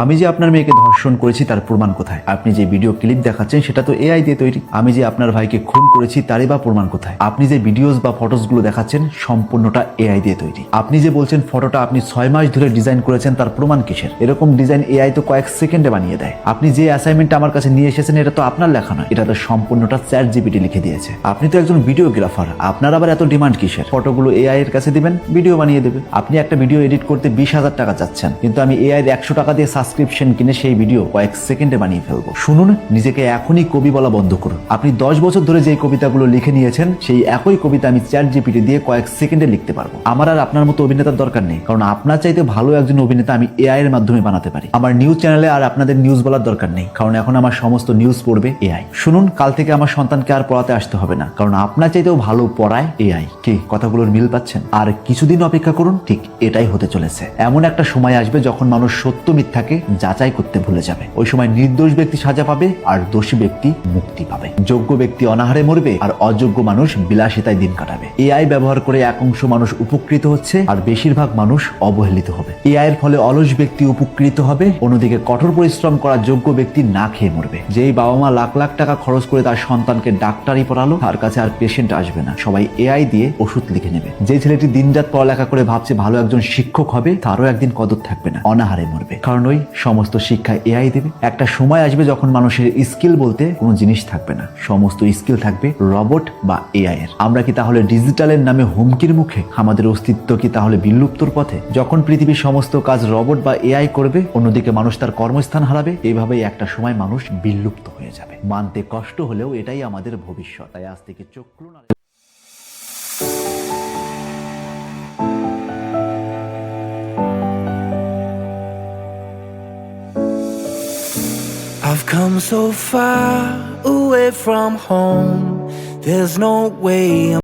আমি যে আপনার মেয়েকে ধর্ষণ করেছি তার প্রমাণ কোথায়? আপনি যে ভিডিও ক্লিপ দেখাচ্ছেন সেটা তো এআই দিয়ে তৈরি। আমি যে আপনার ভাইকে খুন করেছি তারই বা প্রমাণ কোথায়? আপনি যে ভিডিওস বা ফটোস গুলো দেখাচ্ছেন সম্পূর্ণটা এআই দিয়ে তৈরি। আপনি যে বলছেন ফটোটা আপনি 6 মাস ধরে ডিজাইন করেছেন তার প্রমাণ কিসের? এরকম ডিজাইন এআই তো কয়েক সেকেন্ডে বানিয়ে দেয়। আপনি যে অ্যাসাইনমেন্টটা আমার কাছে নিয়ে এসেছেন এটা তো আপনার লেখা নয়, এটা তো সম্পূর্ণটা চ্যাটজিপিটি লিখে দিয়েছে। আপনি তো একজন ভিডিওগ্রাফার, আপনার আবার এত ডিমান্ড কিসের? ফটোগুলো এআই এর কাছে দিবেন, ভিডিও বানিয়ে দেবে। আপনি একটা ভিডিও এডিট করতে 20,000 টাকা চাচ্ছেন, কিন্তু আমি এআই এর 100 টাকা দিয়ে সাবস্ক্রিপশন কিনে সেই ভিডিও কয়েক সেকেন্ডে বানিয়ে ফেলবো। শুনুন, নিজেকে এখনই কবি বলা বন্ধ করুন। আপনি 10 বছর ধরে যে কবিতাগুলো লিখে নিয়েছেন সেই একই কবিতা আমি চ্যাটজিপিটি দিয়ে কয়েক সেকেন্ডে লিখতে পারবো। আমার আর আপনার মতো অভিনেতার দরকার নেই, কারণ আপনার চাইতে ভালো একজন অভিনেতা আমি এআই এর মাধ্যমে বানাতে পারি। আমার নিউজ চ্যানেলে আর আপনাদের নিউজ বলার দরকার নেই, কারণ এখন আমার সমস্ত নিউজ পড়বে এআই। শুনুন, কাল থেকে আমার সন্তানকে আর পড়াতে আসতে হবে না, কারণ আপনার চাইতেও ভালো পড়ায় এআই। কি কথাগুলোর মিল পাচ্ছেন? আর কিছুদিন অপেক্ষা করুন, ঠিক এটাই হতে চলেছে। এমন একটা সময় আসবে যখন মানুষ সত্য মিথ্যাকে যাচাই করতে ভুলে যাবে। ওই সময় নির্দোষ ব্যক্তি সাজা পাবে আর দোষী ব্যক্তি মুক্তি পাবে। যোগ্য ব্যক্তি অনাহারে মরবে আর অযোগ্য মানুষ বিলাসিতায় দিন কাটাবে। এআই ব্যবহার করে এক অংশ মানুষ উপকৃত হচ্ছে আর বেশিরভাগ মানুষ অবহেলিত হবে। এআই এর ফলে অলস ব্যক্তি উপকৃত হবে, অন্যদিকে কঠোর পরিশ্রম করা যোগ্য ব্যক্তি না খেয়ে মরবে। যেই বাবা মা লাখ লাখ টাকা খরচ করে তার সন্তানকে ডাক্তারি পড়ালো, তার কাছে আর পেশেন্ট আসবে না, সবাই এআই দিয়ে ওষুধ লিখে নেবে। যে ছেলেটি দিনরাত পড়ালেখা করে ভাবছে ভালো একজন শিক্ষক হবে, তারও একদিন কদর থাকবে না, অনাহারে মরবে। কারণ ওই সমস্ত শিক্ষা এআই দেবে। একটা সময় আসবে যখন মানুষের স্কিল বলতে কোনো জিনিস থাকবে না, সমস্ত স্কিল থাকবে রোবট বা এআই এর। আমরা কি তাহলে ডিজিটালের নামে হুমকির মুখে? আমাদের অস্তিত্ব কি তাহলে বিলুপ্তর পথে? যখন পৃথিবীর সমস্ত কাজ রোবট বা এআই করবে, অন্যদিকে মানুষ তার কর্মস্থান হারাবে, এইভাবেই একটা সময় মানুষ বিলুপ্ত হয়ে যাবে। মানতে কষ্ট হলেও এটাই আমাদের ভবিষ্যৎ। তাই আজ থেকে চোখ খুলুন। I've come so far away from home. There's no way